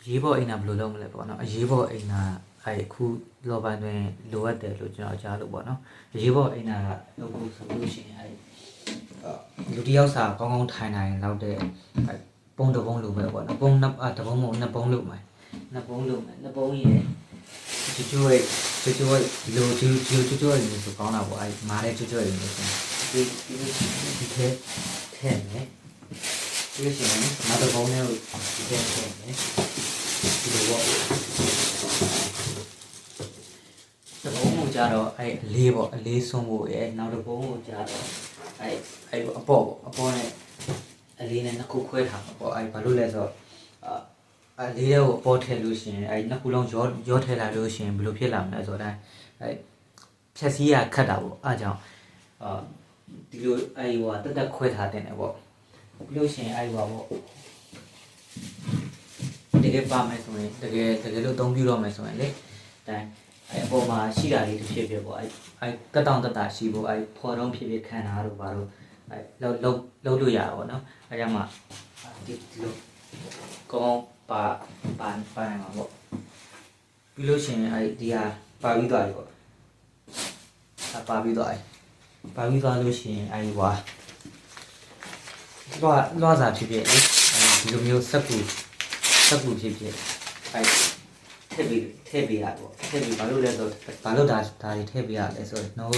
ရေးပေါ်အိမ်နာဘယ်လိုလုပ်မလဲပေါ့နော်အရေးပေါ်အိမ်နာအခုလောပိုင်းတွင်လိုအပ်တယ်လို့ကျွန်တော်ကြားလို့ပေါ့နော်အရေးပေါ်အိမ်နာလုပ်ဖို့ဆိုလို့ရှိရင်လူတစ်ယောက်စာကောင်းကောင်းထိုင်နိုင်လောက်တဲ့ပုံတစ်ပုံလိုပဲပေါ့နော်ပုံတစ်ပုံမဟုတ်နှစ်ပုံလိုမယ်နှစ်ပုံလိုမယ်နှစ်ပုံရဲ့ကျွတ်လိုကျွတ်ရည်ဆိုကောင်းတာပေါ့မားတဲ့ကျွတ်ရည်လို့ဆိုဒီထဲမယ်ဒီလိုရှင်နောက်တစ်ပုံနဲ့ဒီထဲမယ်ဒီလိုပေါ့တစ်ပုံကိုကြတော့အလေးပေါ့အလေးဆုံးဖို့ရဲ့နောက်တစ်ပုံကိုကြတော့အပေါ်နဲ့အလေးနဲ့နှစ်ခုခွဲထားမှာပေါ့ဘာလို့လဲဆိုတော့အလေးကိုအပေါ်ထည့်လို့ရှိရင်နှစ်ခုလုံးရောထည့်လာလို့ရှိရင်ဘယ်လိုဖြစ်လာမလဲဆိုတော့ဖြက်စီးရခတ်တာပေါ့အားကြောင့်ဒီလိုတက်ခွဲထားတဲ့ပေါ့ပြီးလို့ရှိရင်ပေါ့တကယ်ပါမယ်ဆိုရင်တကယ်လို့သုံးပြတော့မယ်ဆိုရင်လေအပေါ်မှာရှိတာလေးတစ်ဖြစ်ဖြစ်ပေါ့တက်တောင့်တက်တာရှိဖို့ဖော်တော့ဖြစ်ဖြစ်ခံတာတို့ဘာလို့လုံးလို့ရတာပေါ့နော်ကြမှာဒီလိုကောင်းပါနိုင်မှာပေါ့ပြီးလို့ရှိရင်ဒီဟာပါပြီးသွားပြီပေါ့ပါပြီးသွားလို့ရှိရင်လွှာစာဖြစ်ဖြစ်လေဒီလိုမျိုးစက်ကူဖြစ်ဖြစ်ထည့်ပေးရပေါ့ထည့်ပြီးဘာလို့လဲဆိုတော့ဘာလို့ဒါတွေထည့်ပေးရလဲဆိုတော့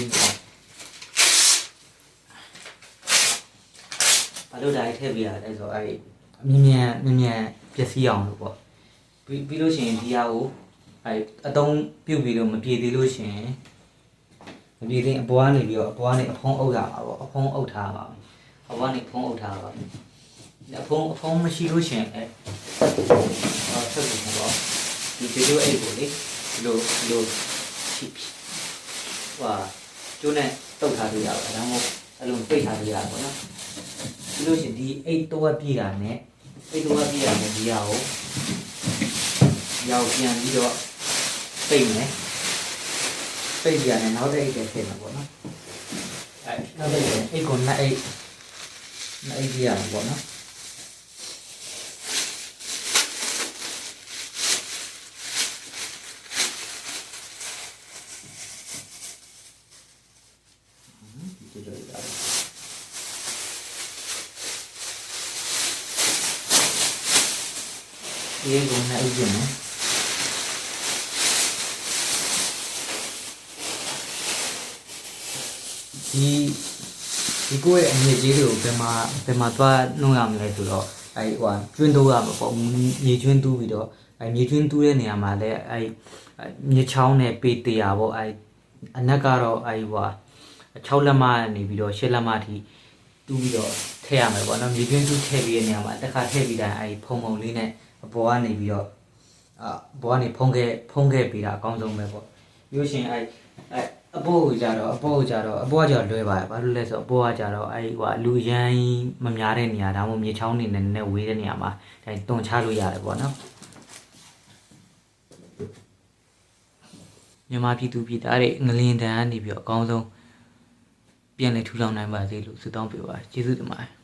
ဘာလို့ဒါတွေထည့်ပေးရလဲဆိုတော့မြင်ပျက်စီးအောင်လို့ပေါ့ပြီးလို့ရှိရင်ဒီဟာကိုအတုံးပြုတ်ပြီးတော့မပြေသေးလို့ရှိရင်မပြေသေးအပေါ်ကနေပြီးတော့အပေါ်ကနေအဖုံးအုပ်ထားမှာပေါ့အဖုံးအုပ်ထားပါအပေါ်ကနေဖုံးအုပ်ထားပါအဖုံးမရှိလို့ရှိရင်ဆက်ပြီးတော့ဒီလိုအိတ်ကိုလေဒီလိုကျိုးနဲ့တုတ်ထားလို့ရပါတယ်ဒါမှမဟုတ်အလုံးပိတ်ထားလို့ရပါဘောနော်ပြီးလို့ရှိရင်ဒီအိတ်တော့ပြည့်တာနဲ့ဒီဟာကိုပြန်ပြီးတော့ပိတ်မယ်ပိတ်ရတယ်နောက်တဲ့အိတ်တွေထည့်မှာပေါ့နော်နောက်တဲ့အိတ်ကိုနှစ်အိတ်ပြရမှာပေါ့နော်ဒီကိုနှစ်အိတ်ပြင်မယ်ဒီကိုရဲ့အမြင့်ကြီးတွေကိုဘယ်မှာသွားနှုံးရမလဲဆိုတော့ကျွန်းတိုးရမှာပေါ့မြေကျွန်းတူးပြီးတော့မြေကျွန်းတူးတဲ့နေရာမှာလည်းမြေချောင်းနဲ့ပေ100ပေါ့အနက်ကတော့6လက်မနေပြီးတော့8လက်မအထိတူးပြီးတော့ထည့်ရမယ်ပေါ့နော်မြေကျွန်းတူးထည့်ပြီးတဲ့နေရာမှာတစ်ခါထည့်ပြီးတိုင်းဖုံလေးနဲ့အပေါ်ကနေပြီးတော့ဘောကနေဖုံးခဲ့ပြီးတာအကောင်းဆုံးပဲပေါ့ပြီးလို့ရှိရင်အပေါ်ကကြတော့လွယ်ပါတယ်ဘာလို့လဲဆိုတော့အပေါ်ကကြတော့လူရန်မများတဲ့နေရာဒါမှမဟုတ်မြေချောင်းနေနဲ့ဝေးတဲ့နေရာမှာတွန်ချလို့ရတယ်ပေါ့နော်မြန်မာပြည်သူပြည်သားတွေငလင်တန်းကနေပြီးတော့အကောင်းဆုံးပြန်လည်ထူထောင်နိုင်ပါစေလို့ဆုတောင်းပေးပါတယ်ကျေးဇူးတင်ပါတယ်